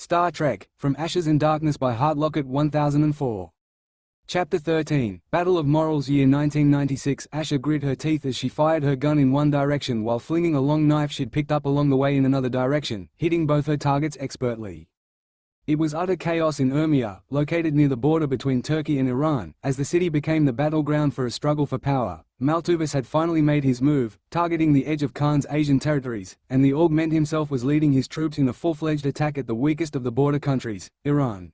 Star Trek, From Ashes and Darkness by Heartlocket1004. Chapter 13, Battle of Morals. Year 1996. Asha grit her teeth as she fired her gun in one direction while flinging a long knife she'd picked up along the way in another direction, hitting both her targets expertly. It was utter chaos in Urmia, located near the border between Turkey and Iran. As the city became the battleground for a struggle for power, Maltuvas had finally made his move, targeting the edge of Khan's Asian territories, and the Augment himself was leading his troops in a full-fledged attack at the weakest of the border countries, Iran.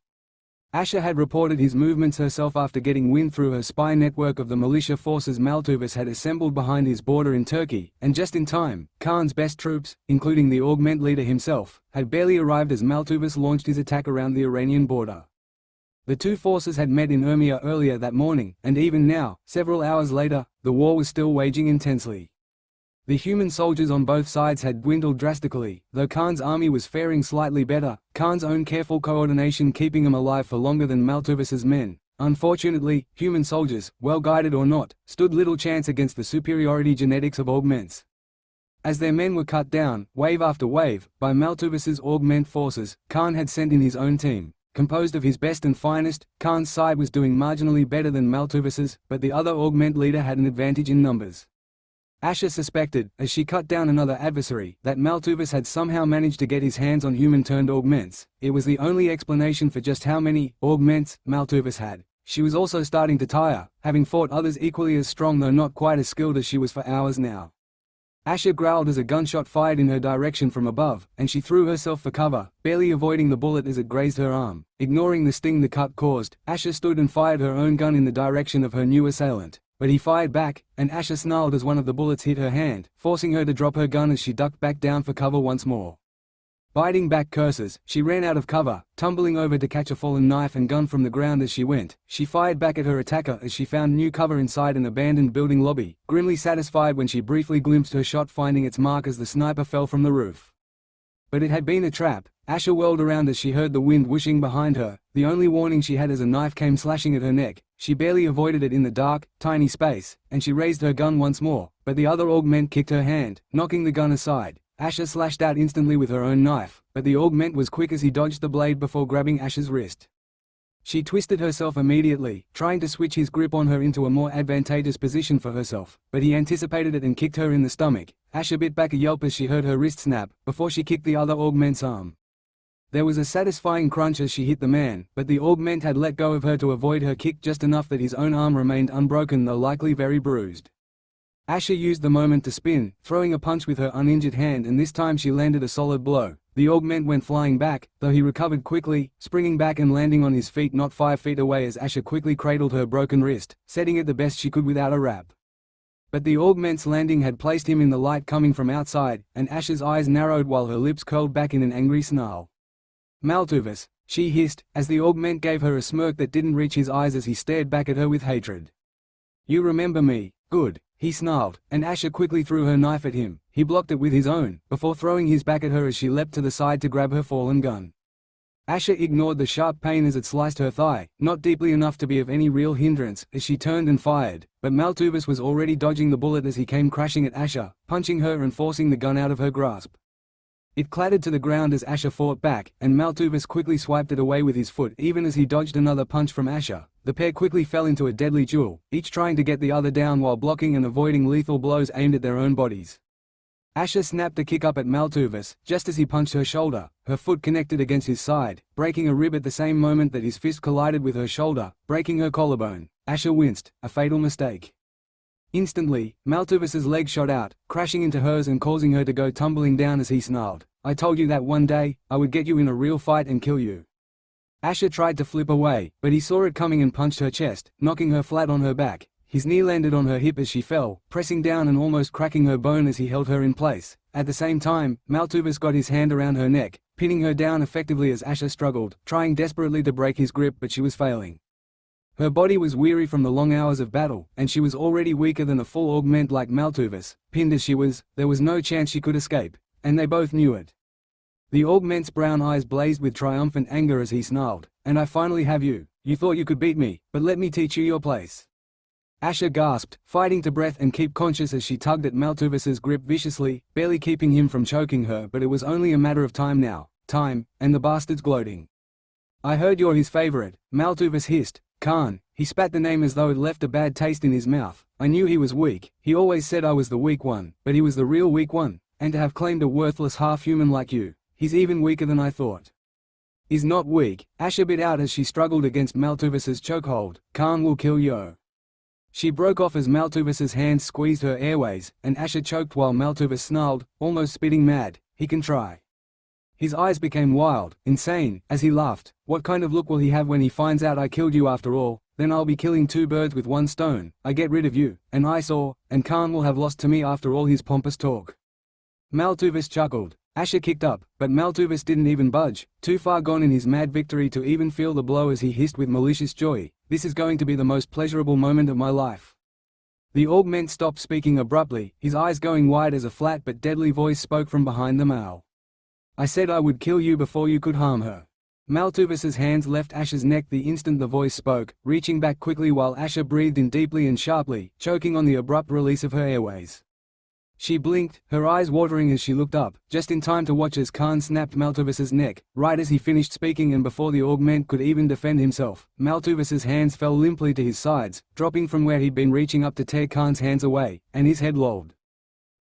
Asha had reported his movements herself after getting wind through her spy network of the militia forces Maltuvas had assembled behind his border in Turkey, and just in time, Khan's best troops, including the Augment leader himself, had barely arrived as Maltuvas launched his attack around the Iranian border. The two forces had met in Urmia earlier that morning, and even now, several hours later, the war was still waging intensely. The human soldiers on both sides had dwindled drastically, though Khan's army was faring slightly better, Khan's own careful coordination keeping him alive for longer than Maltuvas's men. Unfortunately, human soldiers, well guided or not, stood little chance against the superiority genetics of Augments. As their men were cut down, wave after wave, by Maltuvas's Augment forces, Khan had sent in his own team. Composed of his best and finest, Khan's side was doing marginally better than Maltuvas's, but the other Augment leader had an advantage in numbers. Asha suspected, as she cut down another adversary, that Maltuvas had somehow managed to get his hands on human-turned Augments. It was the only explanation for just how many Augments Maltuvas had. She was also starting to tire, having fought others equally as strong though not quite as skilled as she was for hours now. Asha growled as a gunshot fired in her direction from above, and she threw herself for cover, barely avoiding the bullet as it grazed her arm. Ignoring the sting the cut caused, Asha stood and fired her own gun in the direction of her new assailant. But he fired back, and Asha snarled as one of the bullets hit her hand, forcing her to drop her gun as she ducked back down for cover once more. Biting back curses, she ran out of cover, tumbling over to catch a fallen knife and gun from the ground as she went. She fired back at her attacker as she found new cover inside an abandoned building lobby, grimly satisfied when she briefly glimpsed her shot finding its mark as the sniper fell from the roof. But it had been a trap. Asha whirled around as she heard the wind whooshing behind her. The only warning she had as a knife came slashing at her neck. She barely avoided it in the dark, tiny space, and she raised her gun once more, but the other Augment kicked her hand, knocking the gun aside. Asha slashed out instantly with her own knife, but the Augment was quick as he dodged the blade before grabbing Asha's wrist. She twisted herself immediately, trying to switch his grip on her into a more advantageous position for herself, but he anticipated it and kicked her in the stomach. Asha bit back a yelp as she heard her wrist snap, before she kicked the other Augment's arm. There was a satisfying crunch as she hit the man, but the Augment had let go of her to avoid her kick just enough that his own arm remained unbroken though likely very bruised. Asha used the moment to spin, throwing a punch with her uninjured hand, and this time she landed a solid blow. The Augment went flying back, though he recovered quickly, springing back and landing on his feet not 5 feet away as Asha quickly cradled her broken wrist, setting it the best she could without a wrap. But the Augment's landing had placed him in the light coming from outside, and Asha's eyes narrowed while her lips curled back in an angry snarl. Maltuvas, she hissed, as the Augment gave her a smirk that didn't reach his eyes as he stared back at her with hatred. You remember me, good, he snarled, and Asha quickly threw her knife at him. He blocked it with his own, before throwing his back at her as she leapt to the side to grab her fallen gun. Asha ignored the sharp pain as it sliced her thigh, not deeply enough to be of any real hindrance, as she turned and fired, but Maltuvas was already dodging the bullet as he came crashing at Asha, punching her and forcing the gun out of her grasp. It clattered to the ground as Asha fought back, and Maltuvas quickly swiped it away with his foot even as he dodged another punch from Asha. The pair quickly fell into a deadly duel, each trying to get the other down while blocking and avoiding lethal blows aimed at their own bodies. Asha snapped a kick up at Maltuvas, just as he punched her shoulder. Her foot connected against his side, breaking a rib at the same moment that his fist collided with her shoulder, breaking her collarbone. Asha winced, a fatal mistake. Instantly, Maltuvas's leg shot out, crashing into hers and causing her to go tumbling down as he snarled, I told you that one day, I would get you in a real fight and kill you. Asha tried to flip away, but he saw it coming and punched her chest, knocking her flat on her back. His knee landed on her hip as she fell, pressing down and almost cracking her bone as he held her in place. At the same time, Maltuvas got his hand around her neck, pinning her down effectively as Asha struggled, trying desperately to break his grip but she was failing. Her body was weary from the long hours of battle, and she was already weaker than a full Augment like Maltuvas. Pinned as she was, there was no chance she could escape, and they both knew it. The Augment's brown eyes blazed with triumphant anger as he snarled, and I finally have you. You thought you could beat me, but let me teach you your place. Asha gasped, fighting to breath and keep conscious as she tugged at Maltuvas's grip viciously, barely keeping him from choking her, but it was only a matter of time now. time, and the bastard's gloating. "I heard you're his favorite," Maltuvis hissed. "Khan." He spat the name as though it left a bad taste in his mouth. "I knew he was weak. He always said I was the weak one, but he was the real weak one. And to have claimed a worthless half-human like you, he's even weaker than I thought." "He's not weak," Asha bit out as she struggled against Maltuvis's chokehold. "Khan will kill you." She broke off as Maltuvis's hands squeezed her airways, and Asha choked while Maltuvis snarled, almost spitting mad, "He can try." His eyes became wild, insane, as he laughed. "What kind of look will he have when he finds out I killed you after all? Then I'll be killing two birds with one stone. I get rid of you, an eyesore, and Khan will have lost to me after all his pompous talk." Maltuvis chuckled. Asha kicked up, but Maltuvis didn't even budge, too far gone in his mad victory to even feel the blow as he hissed with malicious joy, "This is going to be the most pleasurable moment of my life." The augment stopped speaking abruptly, his eyes going wide as a flat but deadly voice spoke from behind the male. "I said I would kill you before you could harm her." Maltuvis's hands left Asha's neck the instant the voice spoke, reaching back quickly while Asha breathed in deeply and sharply, choking on the abrupt release of her airways. She blinked, her eyes watering as she looked up, just in time to watch as Khan snapped Maltuvis's neck, right as he finished speaking and before the augment could even defend himself. Maltuvis's hands fell limply to his sides, dropping from where he'd been reaching up to tear Khan's hands away, and his head lolled.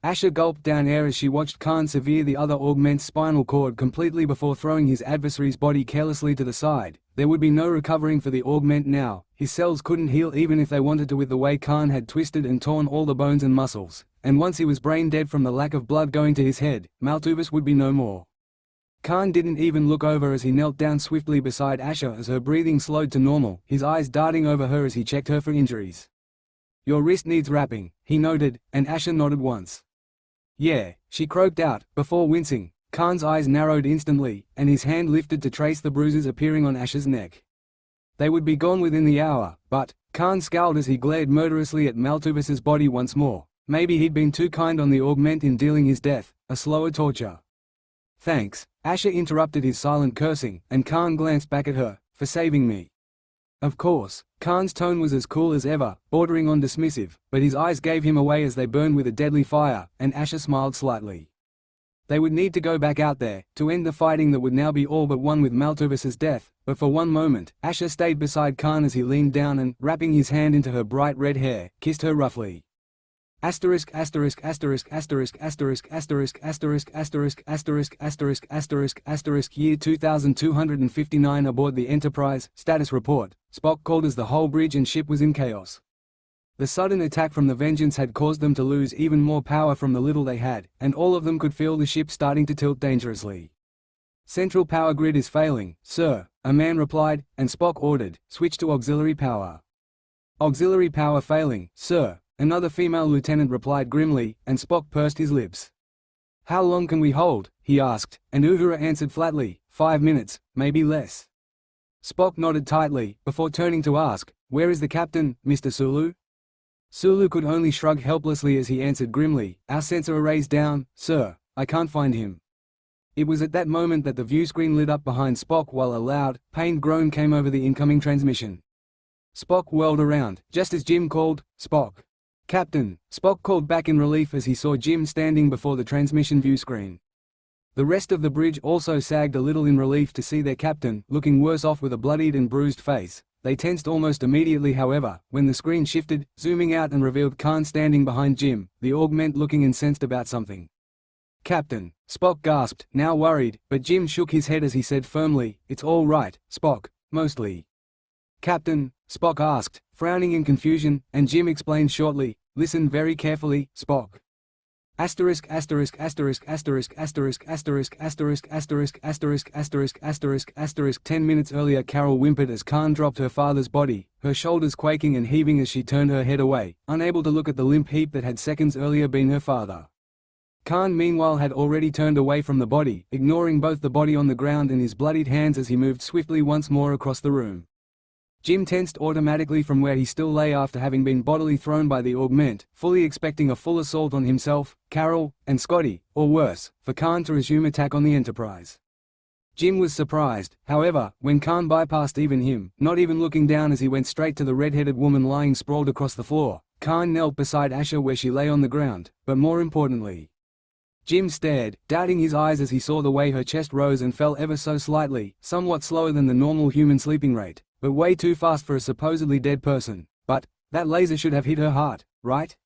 Asha gulped down air as she watched Khan sever the other augment's spinal cord completely before throwing his adversary's body carelessly to the side. There would be no recovering for the augment now, his cells couldn't heal even if they wanted to with the way Khan had twisted and torn all the bones and muscles, and once he was brain dead from the lack of blood going to his head, Maltuvis would be no more. Khan didn't even look over as he knelt down swiftly beside Asha as her breathing slowed to normal, his eyes darting over her as he checked her for injuries. "Your wrist needs wrapping," he noted, and Asha nodded once. "Yeah," she croaked out, before wincing. Khan's eyes narrowed instantly, and his hand lifted to trace the bruises appearing on Asha's neck. They would be gone within the hour, but Khan scowled as he glared murderously at Maltuvis's body once more. Maybe he'd been too kind on the augment in dealing his death, a slower torture. "Thanks," Asha interrupted his silent cursing, and Khan glanced back at her, "for saving me." Of course, Khan's tone was as cool as ever, bordering on dismissive, but his eyes gave him away as they burned with a deadly fire, and Asha smiled slightly. They would need to go back out there, to end the fighting that would now be all but won with Maltuvis's death, but for one moment, Asha stayed beside Khan as he leaned down and, wrapping his hand into her bright red hair, kissed her roughly. Asterisk asterisk asterisk asterisk asterisk asterisk asterisk asterisk asterisk asterisk asterisk asterisk year 2259 aboard the Enterprise, status report, Spock called as the whole bridge and ship was in chaos. The sudden attack from the Vengeance had caused them to lose even more power from the little they had, and all of them could feel the ship starting to tilt dangerously. "Central power grid is failing, sir," a man replied, and Spock ordered, "Switch to auxiliary power." "Auxiliary power failing, sir," another female lieutenant replied grimly, and Spock pursed his lips. "How long can we hold?" he asked, and Uhura answered flatly, 5 minutes, maybe less." Spock nodded tightly, before turning to ask, "Where is the captain, Mr. Sulu?" Sulu could only shrug helplessly as he answered grimly, "Our sensor array's down, sir. I can't find him." It was at that moment that the viewscreen lit up behind Spock while a loud, pained groan came over the incoming transmission. Spock whirled around, just as Jim called, "Spock." "Captain," Spock called back in relief as he saw Jim standing before the transmission viewscreen. The rest of the bridge also sagged a little in relief to see their captain, looking worse off with a bloodied and bruised face. They tensed almost immediately however, when the screen shifted, zooming out and revealed Khan standing behind Jim, the augment looking incensed about something. "Captain," Spock gasped, now worried, but Jim shook his head as he said firmly, "It's all right, Spock, mostly." "Captain?" Spock asked, frowning in confusion, and Jim explained shortly, "Listen very carefully, Spock. Asterisk asterisk asterisk asterisk asterisk asterisk asterisk asterisk asterisk asterisk asterisk asterisk 10 minutes earlier Carol whimpered as Khan dropped her father's body, her shoulders quaking and heaving as she turned her head away, unable to look at the limp heap that had seconds earlier been her father. Khan meanwhile had already turned away from the body, ignoring both the body on the ground and his bloodied hands as he moved swiftly once more across the room. Jim tensed automatically from where he still lay after having been bodily thrown by the augment, fully expecting a full assault on himself, Carol, and Scotty, or worse, for Khan to resume attack on the Enterprise. Jim was surprised, however, when Khan bypassed even him, not even looking down as he went straight to the red-headed woman lying sprawled across the floor. Khan knelt beside Asha where she lay on the ground, but more importantly, Jim stared, doubting his eyes as he saw the way her chest rose and fell ever so slightly, somewhat slower than the normal human sleeping rate, but way too fast for a supposedly dead person. But that laser should have hit her heart, right?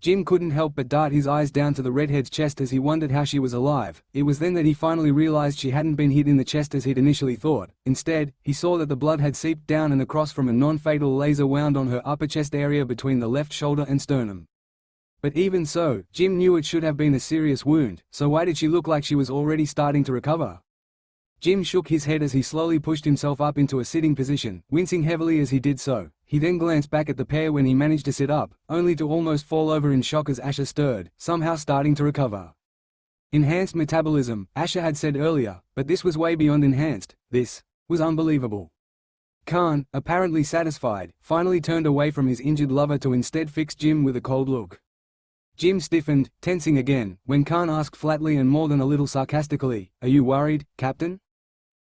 Jim couldn't help but dart his eyes down to the redhead's chest as he wondered how she was alive. It was then that he finally realized she hadn't been hit in the chest as he'd initially thought. Instead, he saw that the blood had seeped down and across from a non-fatal laser wound on her upper chest area between the left shoulder and sternum. But even so, Jim knew it should have been a serious wound, so why did she look like she was already starting to recover? Jim shook his head as he slowly pushed himself up into a sitting position, wincing heavily as he did so. He then glanced back at the pair when he managed to sit up, only to almost fall over in shock as Asher stirred, somehow starting to recover. Enhanced metabolism, Asher had said earlier, but this was way beyond enhanced. This was unbelievable. Khan, apparently satisfied, finally turned away from his injured lover to instead fix Jim with a cold look. Jim stiffened, tensing again, when Khan asked flatly and more than a little sarcastically, "Are you worried, Captain?"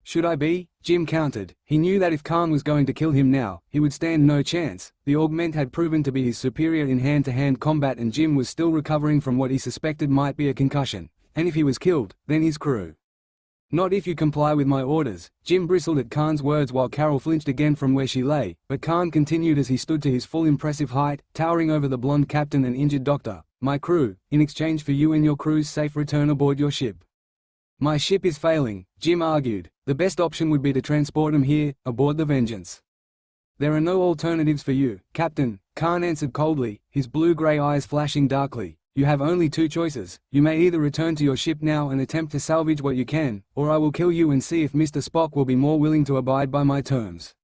"Should I be?" Jim countered. He knew that if Khan was going to kill him now, he would stand no chance. The augment had proven to be his superior in hand-to-hand combat and Jim was still recovering from what he suspected might be a concussion. And if he was killed, then his crew. "Not if you comply with my orders." Jim bristled at Khan's words while Carol flinched again from where she lay, but Khan continued as he stood to his full impressive height, towering over the blonde captain and injured doctor. "My crew, in exchange for you and your crew's safe return aboard your ship." "My ship is failing," Jim argued. "The best option would be to transport them here, aboard the Vengeance." "There are no alternatives for you, Captain," Khan answered coldly, his blue-gray eyes flashing darkly. "You have only two choices. You may either return to your ship now and attempt to salvage what you can, or I will kill you and see if Mr. Spock will be more willing to abide by my terms."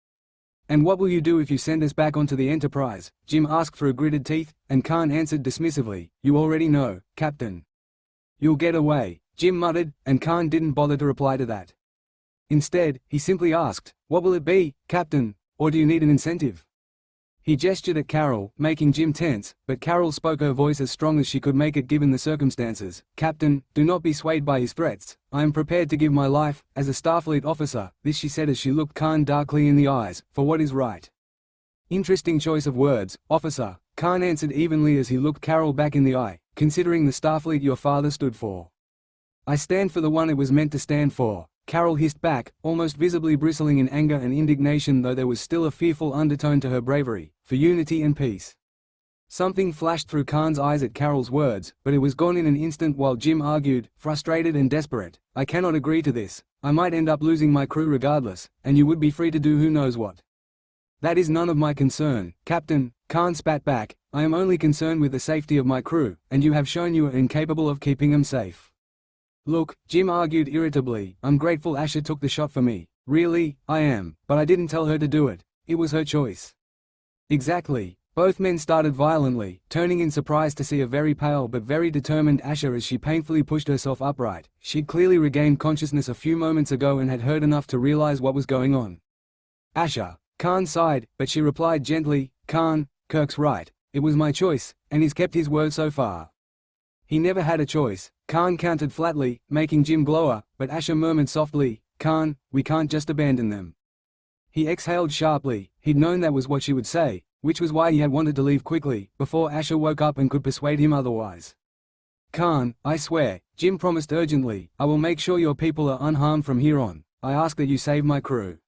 "And what will you do if you send us back onto the Enterprise?" Jim asked through gritted teeth, and Khan answered dismissively, "You already know, Captain." "You'll get away," Jim muttered, and Khan didn't bother to reply to that. Instead, he simply asked, "What will it be, Captain, or do you need an incentive?" He gestured at Carol, making Jim tense, but Carol spoke, her voice as strong as she could make it given the circumstances. "Captain, do not be swayed by his threats. I am prepared to give my life, as a Starfleet officer," this she said as she looked Khan darkly in the eyes, "for what is right." "Interesting choice of words, officer," Khan answered evenly as he looked Carol back in the eye, "considering the Starfleet your father stood for." "I stand for the one it was meant to stand for," Carol hissed back, almost visibly bristling in anger and indignation, though there was still a fearful undertone to her bravery, "for unity and peace." Something flashed through Khan's eyes at Carol's words, but it was gone in an instant while Jim argued, frustrated and desperate, "I cannot agree to this. I might end up losing my crew regardless, and you would be free to do who knows what." "That is none of my concern, Captain," Khan spat back. "I am only concerned with the safety of my crew, and you have shown you are incapable of keeping them safe." "Look," Jim argued irritably, "I'm grateful Asher took the shot for me. Really, I am, but I didn't tell her to do it. It was her choice." "Exactly." Both men started violently, turning in surprise to see a very pale but very determined Asher as she painfully pushed herself upright. She'd clearly regained consciousness a few moments ago and had heard enough to realize what was going on. "Asher," Khan sighed, but she replied gently, "Khan, Kirk's right. It was my choice, and he's kept his word so far." "He never had a choice," Khan countered flatly, making Jim glower, but Asher murmured softly, "Khan, we can't just abandon them." He exhaled sharply. He'd known that was what she would say, which was why he had wanted to leave quickly, before Asher woke up and could persuade him otherwise. "Khan, I swear," Jim promised urgently, "I will make sure your people are unharmed from here on. I ask that you save my crew."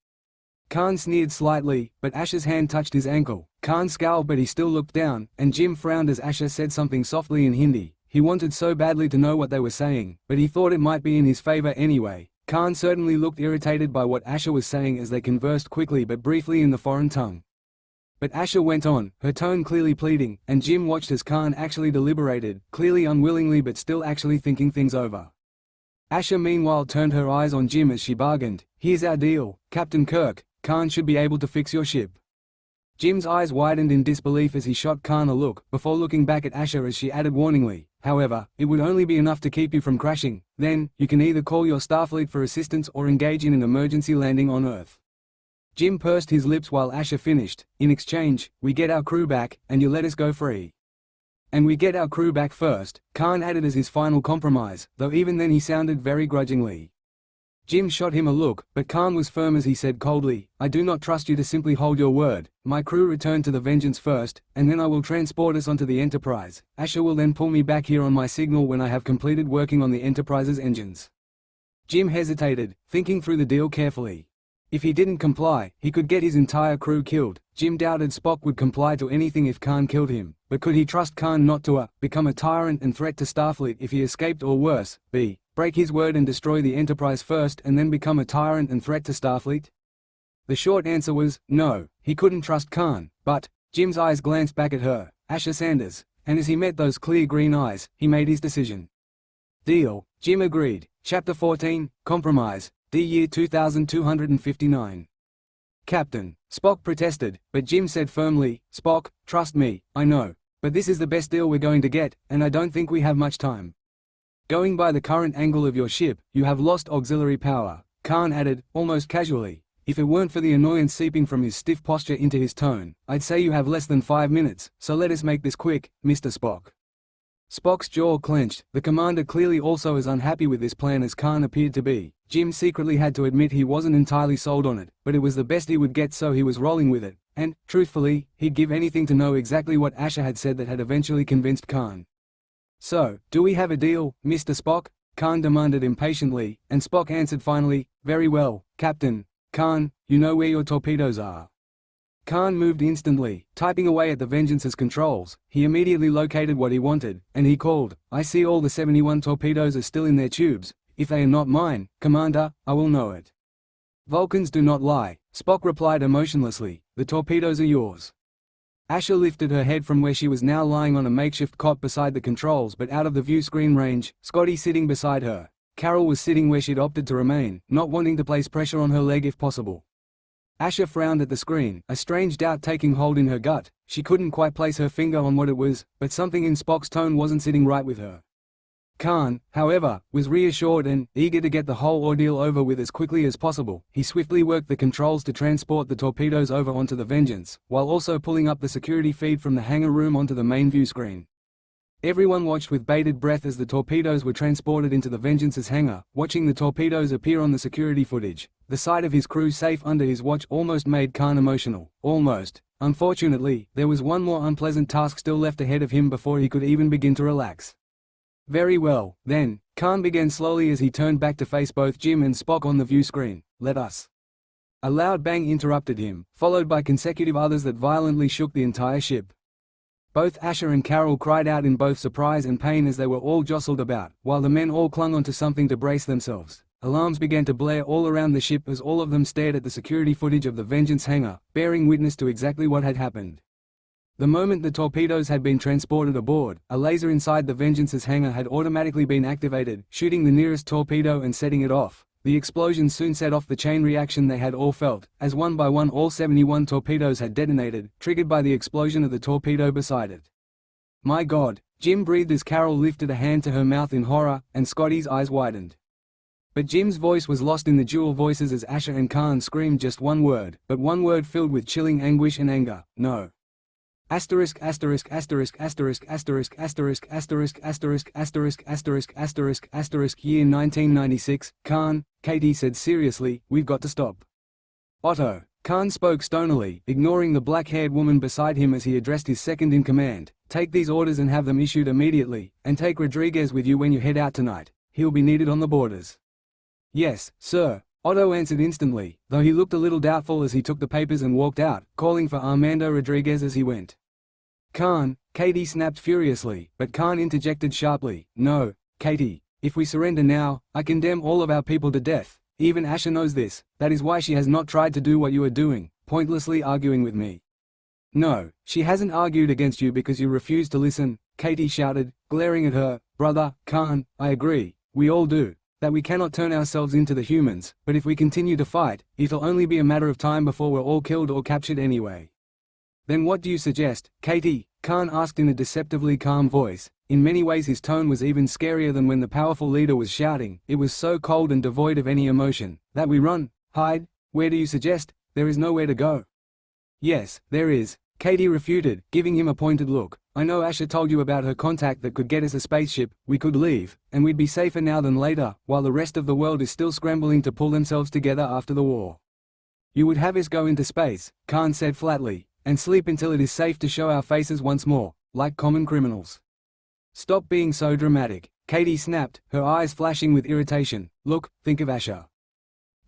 Khan sneered slightly, but Asher's hand touched his ankle. Khan scowled, but he still looked down, and Jim frowned as Asher said something softly in Hindi. He wanted so badly to know what they were saying, but he thought it might be in his favor anyway. Khan certainly looked irritated by what Asher was saying as they conversed quickly but briefly in the foreign tongue. But Asher went on, her tone clearly pleading, and Jim watched as Khan actually deliberated, clearly unwillingly but still actually thinking things over. Asher meanwhile turned her eyes on Jim as she bargained, "Here's our deal, Captain Kirk. Khan should be able to fix your ship." Jim's eyes widened in disbelief as he shot Khan a look, before looking back at Asher as she added warningly, "However, it would only be enough to keep you from crashing. Then, you can either call your Starfleet for assistance or engage in an emergency landing on Earth." Jim pursed his lips while Asher finished, "In exchange, we get our crew back, and you let us go free." "And we get our crew back first," Khan added as his final compromise, though even then he sounded very grudgingly. Jim shot him a look, but Khan was firm as he said coldly, "I do not trust you to simply hold your word. My crew return to the Vengeance first, and then I will transport us onto the Enterprise. Asher will then pull me back here on my signal when I have completed working on the Enterprise's engines." Jim hesitated, thinking through the deal carefully. If he didn't comply, he could get his entire crew killed. Jim doubted Spock would comply to anything if Khan killed him, but could he trust Khan not to become a tyrant and threat to Starfleet if he escaped, or worse, b. break his word and destroy the Enterprise first and then become a tyrant and threat to Starfleet? The short answer was, no, he couldn't trust Khan, but Jim's eyes glanced back at her, Asher Sanders, and as he met those clear green eyes, he made his decision. Deal, Jim agreed. Chapter 14, Compromise, D. Year 2259. Captain, Spock protested, but Jim said firmly, "Spock, trust me, I know. But this is the best deal we're going to get, and I don't think we have much time. Going by the current angle of your ship, you have lost auxiliary power," Khan added, almost casually. If it weren't for the annoyance seeping from his stiff posture into his tone, I'd say you have less than 5 minutes, so let us make this quick, Mr. Spock. Spock's jaw clenched, the commander clearly also as unhappy with this plan as Khan appeared to be. Jim secretly had to admit he wasn't entirely sold on it, but it was the best he would get, so he was rolling with it, and, truthfully, he'd give anything to know exactly what Asher had said that had eventually convinced Khan. "So, do we have a deal, Mr. Spock?" Khan demanded impatiently, and Spock answered finally, "Very well, Captain. Khan, you know where your torpedoes are." Khan moved instantly, typing away at the Vengeance's controls. He immediately located what he wanted, and he called, "I see all the 71 torpedoes are still in their tubes. If they are not mine, Commander, I will know it." "Vulcans do not lie," Spock replied emotionlessly. "The torpedoes are yours." Asher lifted her head from where she was now lying on a makeshift cot beside the controls but out of the view screen range, Scotty sitting beside her. Carol was sitting where she'd opted to remain, not wanting to place pressure on her leg if possible. Asher frowned at the screen, a strange doubt taking hold in her gut. She couldn't quite place her finger on what it was, but something in Spock's tone wasn't sitting right with her. Khan, however, was reassured and, eager to get the whole ordeal over with as quickly as possible, he swiftly worked the controls to transport the torpedoes over onto the Vengeance, while also pulling up the security feed from the hangar room onto the main view screen. Everyone watched with bated breath as the torpedoes were transported into the Vengeance's hangar. Watching the torpedoes appear on the security footage, the sight of his crew safe under his watch almost made Khan emotional. Almost. Unfortunately, there was one more unpleasant task still left ahead of him before he could even begin to relax. "Very well, then," Khan began slowly as he turned back to face both Jim and Spock on the view screen. "Let us." A loud bang interrupted him, followed by consecutive others that violently shook the entire ship. Both Asher and Carol cried out in both surprise and pain as they were all jostled about, while the men all clung onto something to brace themselves. Alarms began to blare all around the ship as all of them stared at the security footage of the Vengeance hangar, bearing witness to exactly what had happened. The moment the torpedoes had been transported aboard, a laser inside the Vengeance's hangar had automatically been activated, shooting the nearest torpedo and setting it off. The explosion soon set off the chain reaction they had all felt, as one by one all 71 torpedoes had detonated, triggered by the explosion of the torpedo beside it. "My God," Jim breathed as Carol lifted a hand to her mouth in horror, and Scotty's eyes widened. But Jim's voice was lost in the dual voices as Asher and Khan screamed just one word, but one word filled with chilling anguish and anger: no. Asterisk asterisk asterisk asterisk asterisk asterisk asterisk asterisk asterisk asterisk asterisk asterisk Year 1996. "Khan," Katie said seriously, "we've got to stop." "Otto," Khan spoke stonily, ignoring the black-haired woman beside him as he addressed his second-in-command, "take these orders and have them issued immediately, and take Rodriguez with you when you head out tonight. He'll be needed on the borders." "Yes, sir," Otto answered instantly, though he looked a little doubtful as he took the papers and walked out, calling for Armando Rodriguez as he went. "Khan," Katie snapped furiously, but Khan interjected sharply, "No, Katie. If we surrender now, I condemn all of our people to death. Even Asher knows this. That is why she has not tried to do what you are doing, pointlessly arguing with me." "No, she hasn't argued against you because you refused to listen," Katie shouted, glaring at her. "Brother, Khan, I agree. We all do. That we cannot turn ourselves into the humans, but if we continue to fight, it'll only be a matter of time before we're all killed or captured anyway." "Then what do you suggest, Katie?" Khan asked in a deceptively calm voice. In many ways his tone was even scarier than when the powerful leader was shouting. It was so cold and devoid of any emotion. "That we run, hide? Where do you suggest? There is nowhere to go." "Yes, there is," Katie refuted, giving him a pointed look. I know Asha told you about her contact that could get us a spaceship, we could leave, and we'd be safer now than later, while the rest of the world is still scrambling to pull themselves together after the war. You would have us go into space, Khan said flatly, and sleep until it is safe to show our faces once more, like common criminals. Stop being so dramatic, Katie snapped, her eyes flashing with irritation. Look, think of Asha.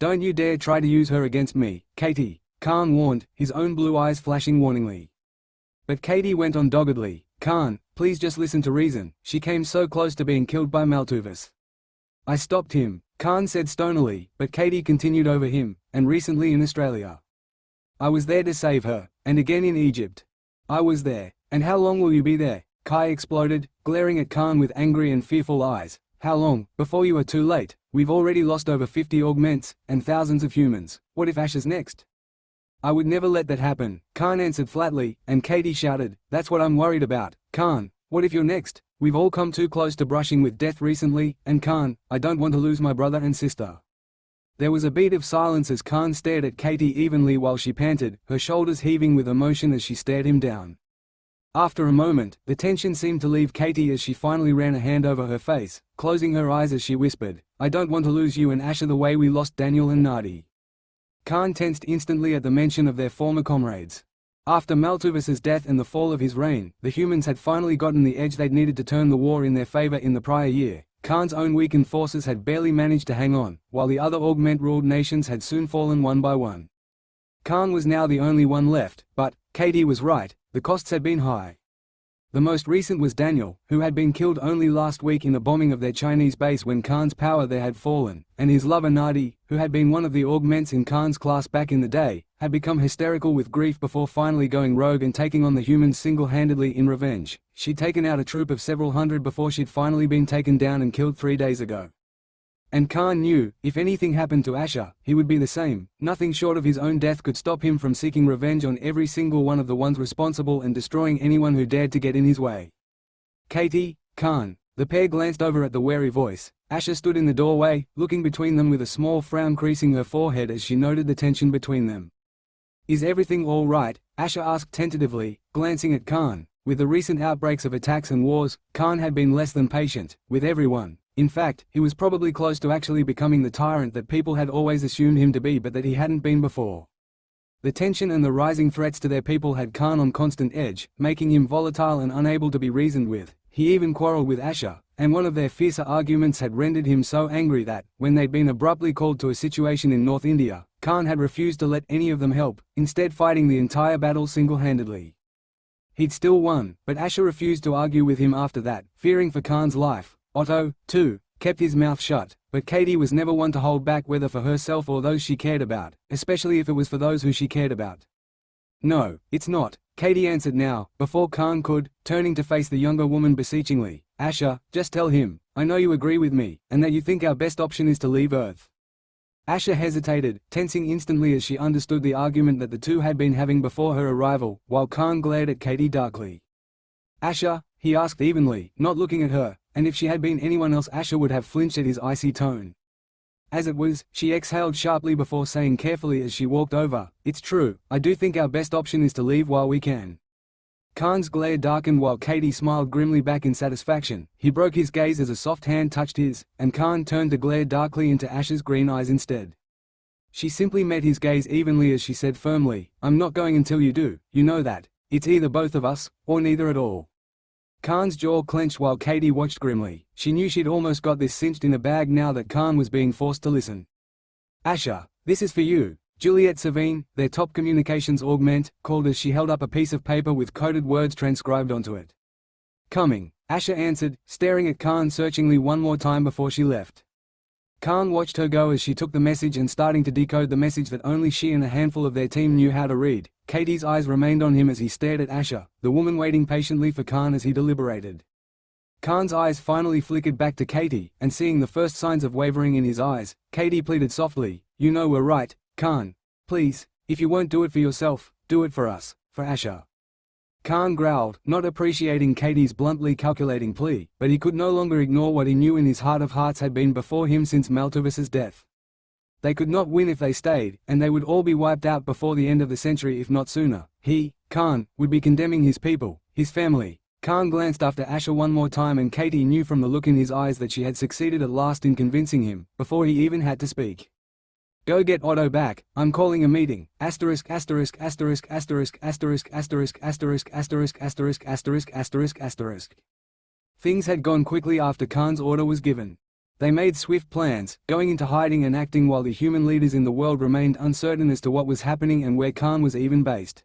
Don't you dare try to use her against me, Katie, Khan warned, his own blue eyes flashing warningly. But Katie went on doggedly, Khan, please just listen to reason, she came so close to being killed by Maltuvas. I stopped him, Khan said stonily, but Katie continued over him, and recently in Australia. I was there to save her, and again in Egypt. I was there, and how long will you be there? Kai exploded, glaring at Khan with angry and fearful eyes. How long, before you are too late? We've already lost over 50 augments, and thousands of humans. What if Asha's next? I would never let that happen, Khan answered flatly, and Katie shouted, that's what I'm worried about, Khan, what if you're next? We've all come too close to brushing with death recently, and Khan, I don't want to lose my brother and sister. There was a beat of silence as Khan stared at Katie evenly while she panted, her shoulders heaving with emotion as she stared him down. After a moment, the tension seemed to leave Katie as she finally ran a hand over her face, closing her eyes as she whispered, I don't want to lose you and Asha the way we lost Daniel and Nadi. Khan tensed instantly at the mention of their former comrades. After Maltuvas's death and the fall of his reign, the humans had finally gotten the edge they'd needed to turn the war in their favor in the prior year. Khan's own weakened forces had barely managed to hang on, while the other augment-ruled nations had soon fallen one by one. Khan was now the only one left, but, Katie was right, the costs had been high. The most recent was Daniel, who had been killed only last week in a bombing of their Chinese base when Khan's power there had fallen, and his lover Nadi, who had been one of the augments in Khan's class back in the day, had become hysterical with grief before finally going rogue and taking on the humans single-handedly in revenge. She'd taken out a troop of several hundred before she'd finally been taken down and killed 3 days ago. And Khan knew, if anything happened to Asha, he would be the same. Nothing short of his own death could stop him from seeking revenge on every single one of the ones responsible and destroying anyone who dared to get in his way. Katie, Khan. The pair glanced over at the wary voice. Asha stood in the doorway, looking between them with a small frown creasing her forehead as she noted the tension between them. Is everything all right? Asha asked tentatively, glancing at Khan. With the recent outbreaks of attacks and wars, Khan had been less than patient with everyone. In fact, he was probably close to actually becoming the tyrant that people had always assumed him to be but that he hadn't been before. The tension and the rising threats to their people had Khan on constant edge, making him volatile and unable to be reasoned with. He even quarreled with Asha, and one of their fiercer arguments had rendered him so angry that, when they'd been abruptly called to a situation in North India, Khan had refused to let any of them help, instead fighting the entire battle single-handedly. He'd still won, but Asha refused to argue with him after that, fearing for Khan's life. Otto, too, kept his mouth shut, but Katie was never one to hold back whether for herself or those she cared about, especially if it was for those who she cared about. No, it's not, Katie answered now, before Khan could, turning to face the younger woman beseechingly. Asha, just tell him, I know you agree with me, and that you think our best option is to leave Earth. Asha hesitated, tensing instantly as she understood the argument that the two had been having before her arrival, while Khan glared at Katie darkly. Asha, he asked evenly, not looking at her, and if she had been anyone else Asha would have flinched at his icy tone. As it was, she exhaled sharply before saying carefully as she walked over, it's true, I do think our best option is to leave while we can. Khan's glare darkened while Katie smiled grimly back in satisfaction. He broke his gaze as a soft hand touched his, and Khan turned to glare darkly into Asha's green eyes instead. She simply met his gaze evenly as she said firmly, I'm not going until you do, you know that. It's either both of us, or neither at all. Khan's jaw clenched while Katie watched grimly. She knew she'd almost got this cinched in a bag now that Khan was being forced to listen. Asha, this is for you. Juliet Savine, their top communications augment, called as she held up a piece of paper with coded words transcribed onto it. Coming, Asha answered, staring at Khan searchingly one more time before she left. Khan watched her go as she took the message and starting to decode the message that only she and a handful of their team knew how to read. Katie's eyes remained on him as he stared at Asha, the woman waiting patiently for Khan as he deliberated. Khan's eyes finally flickered back to Katie, and seeing the first signs of wavering in his eyes, Katie pleaded softly, you know we're right, Khan. Please, if you won't do it for yourself, do it for us, for Asha. Khan growled, not appreciating Katie's bluntly calculating plea, but he could no longer ignore what he knew in his heart of hearts had been before him since Maltuvas's death. They could not win if they stayed, and they would all be wiped out before the end of the century if not sooner. He, Khan, would be condemning his people, his family, Khan glanced after Asher one more time, and Katie knew from the look in his eyes that she had succeeded at last in convincing him, before he even had to speak. Go get Otto back, I'm calling a meeting. Asterisk asterisk asterisk asterisk asterisk asterisk asterisk asterisk asterisk asterisk asterisk asterisk. Things had gone quickly after Khan's order was given. They made swift plans, going into hiding and acting while the human leaders in the world remained uncertain as to what was happening and where Khan was even based.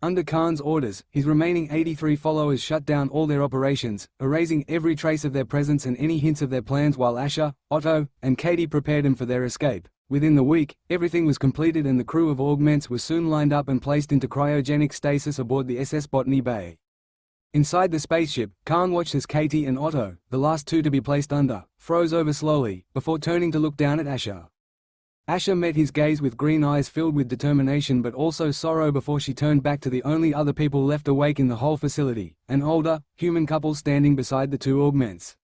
Under Khan's orders, his remaining 83 followers shut down all their operations, erasing every trace of their presence and any hints of their plans, while Asher, Otto, and Katie prepared them for their escape. Within the week, everything was completed and the crew of Augments were soon lined up and placed into cryogenic stasis aboard the SS Botany Bay. Inside the spaceship, Khan watched as Katie and Otto, the last two to be placed under, froze over slowly, before turning to look down at Asher. Asher met his gaze with green eyes filled with determination but also sorrow before she turned back to the only other people left awake in the whole facility, an older, human couple standing beside the two Augments.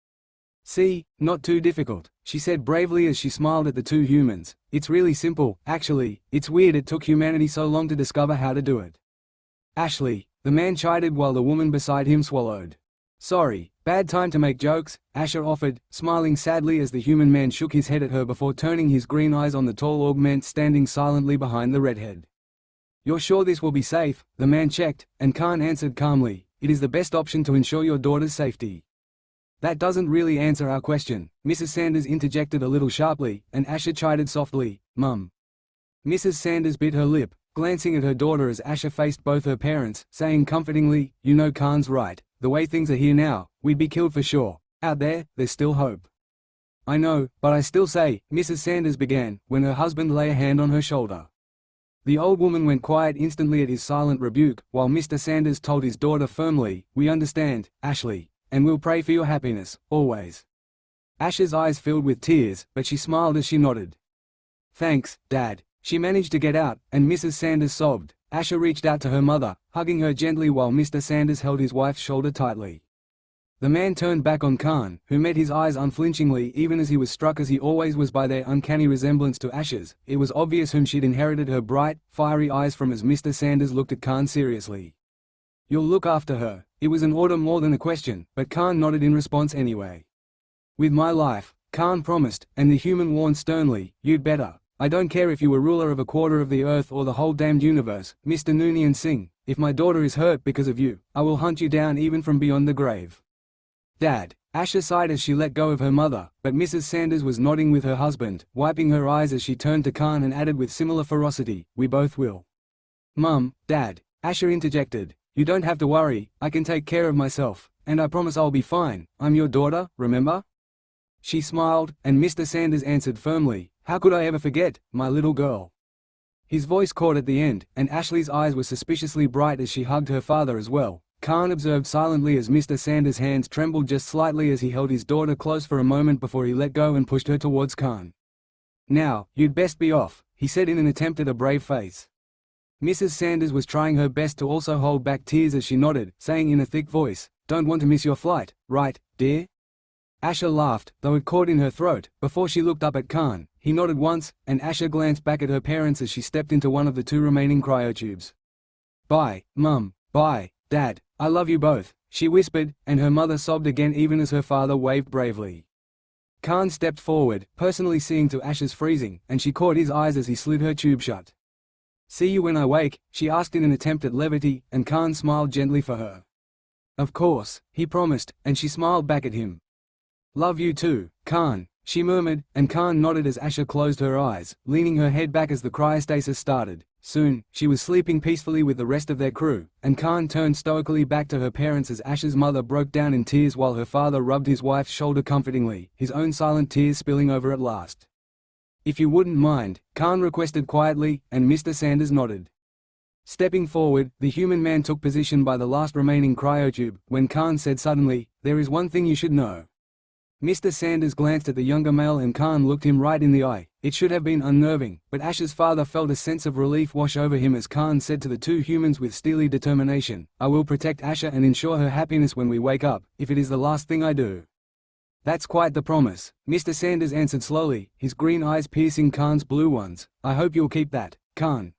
See, not too difficult, she said bravely as she smiled at the two humans. It's really simple, actually. It's weird it took humanity so long to discover how to do it. Ashley, the man chided while the woman beside him swallowed. Sorry, bad time to make jokes, Asher offered, smiling sadly as the human man shook his head at her before turning his green eyes on the tall Augment standing silently behind the redhead. You're sure this will be safe? The man checked, and Khan answered calmly, it is the best option to ensure your daughter's safety. That doesn't really answer our question, Mrs. Sanders interjected a little sharply, and Asher chided softly, Mum. Mrs. Sanders bit her lip, glancing at her daughter as Asher faced both her parents, saying comfortingly, you know Khan's right. The way things are here now, we'd be killed for sure. Out there, there's still hope. I know, but I still say, Mrs. Sanders began, when her husband lay a hand on her shoulder. The old woman went quiet instantly at his silent rebuke, while Mr. Sanders told his daughter firmly, we understand, Ashley, and we'll pray for your happiness, always. Asher's eyes filled with tears, but she smiled as she nodded. Thanks, Dad. She managed to get out, and Mrs. Sanders sobbed. Asher reached out to her mother, hugging her gently while Mr. Sanders held his wife's shoulder tightly. The man turned back on Khan, who met his eyes unflinchingly even as he was struck as he always was by their uncanny resemblance to Asher's. It was obvious whom she'd inherited her bright, fiery eyes from as Mr. Sanders looked at Khan seriously. You'll look after her. It was an order more than a question, but Khan nodded in response anyway. With my life, Khan promised, and the human warned sternly, you'd better. I don't care if you were ruler of a quarter of the earth or the whole damned universe, Mr. Noonien Singh. If my daughter is hurt because of you, I will hunt you down even from beyond the grave. Dad, Asher sighed as she let go of her mother, but Mrs. Sanders was nodding with her husband, wiping her eyes as she turned to Khan and added with similar ferocity, we both will. Mum, Dad, Asher interjected, you don't have to worry, I can take care of myself, and I promise I'll be fine. I'm your daughter, remember? She smiled, and Mr. Sanders answered firmly, how could I ever forget, my little girl? His voice caught at the end, and Ashley's eyes were suspiciously bright as she hugged her father as well. Khan observed silently as Mr. Sanders' hands trembled just slightly as he held his daughter close for a moment before he let go and pushed her towards Khan. Now, you'd best be off, he said in an attempt at a brave face. Mrs. Sanders was trying her best to also hold back tears as she nodded, saying in a thick voice, don't want to miss your flight, right, dear? Asher laughed, though it caught in her throat, before she looked up at Khan. He nodded once, and Asher glanced back at her parents as she stepped into one of the two remaining cryotubes. Bye, Mum, bye, Dad, I love you both, she whispered, and her mother sobbed again even as her father waved bravely. Khan stepped forward, personally seeing to Asher's freezing, and she caught his eyes as he slid her tube shut. See you when I wake, she asked in an attempt at levity, and Khan smiled gently for her. Of course, he promised, and she smiled back at him. Love you too, Khan, she murmured, and Khan nodded as Asher closed her eyes, leaning her head back as the cryostasis started. Soon, she was sleeping peacefully with the rest of their crew, and Khan turned stoically back to her parents as Asher's mother broke down in tears while her father rubbed his wife's shoulder comfortingly, his own silent tears spilling over at last. If you wouldn't mind, Khan requested quietly, and Mr. Sanders nodded. Stepping forward, the human man took position by the last remaining cryotube, when Khan said suddenly, there is one thing you should know. Mr. Sanders glanced at the younger male and Khan looked him right in the eye. It should have been unnerving, but Asher's father felt a sense of relief wash over him as Khan said to the two humans with steely determination, I will protect Asher and ensure her happiness when we wake up, if it is the last thing I do. That's quite the promise, Mr. Sanders answered slowly, his green eyes piercing Khan's blue ones. I hope you'll keep that, Khan.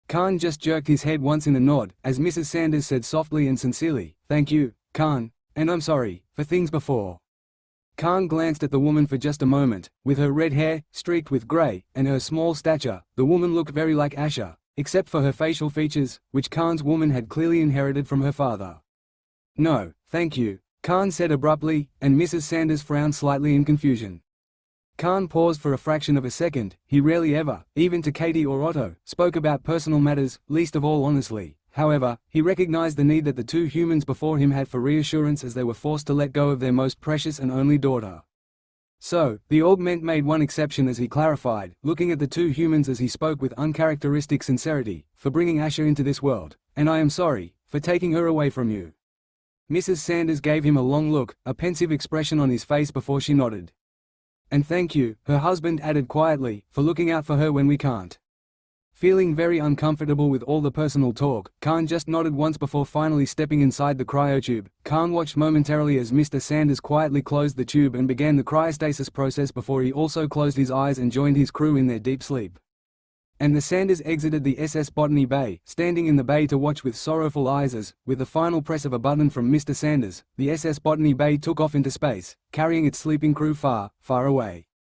Khan just jerked his head once in a nod, as Mrs. Sanders said softly and sincerely, thank you, Khan, and I'm sorry for things before." Khan glanced at the woman for just a moment. With her red hair, streaked with grey, and her small stature, the woman looked very like Asha, except for her facial features, which Khan's woman had clearly inherited from her father. "No, thank you," Khan said abruptly, and Mrs. Sanders frowned slightly in confusion. Khan paused for a fraction of a second. He rarely ever, even to Katie or Otto, spoke about personal matters, least of all honestly. However, he recognized the need that the two humans before him had for reassurance as they were forced to let go of their most precious and only daughter. So, the augment made one exception as he clarified, looking at the two humans as he spoke with uncharacteristic sincerity, "for bringing Asha into this world, and I am sorry, for taking her away from you." Mrs. Sanders gave him a long look, a pensive expression on his face before she nodded. "And thank you," her husband added quietly, "for looking out for her when we can't." Feeling very uncomfortable with all the personal talk, Khan just nodded once before finally stepping inside the cryotube. Khan watched momentarily as Mr. Sanders quietly closed the tube and began the cryostasis process before he also closed his eyes and joined his crew in their deep sleep. And the Sanders exited the SS Botany Bay, standing in the bay to watch with sorrowful eyes as, with the final press of a button from Mr. Sanders, the SS Botany Bay took off into space, carrying its sleeping crew far, far away.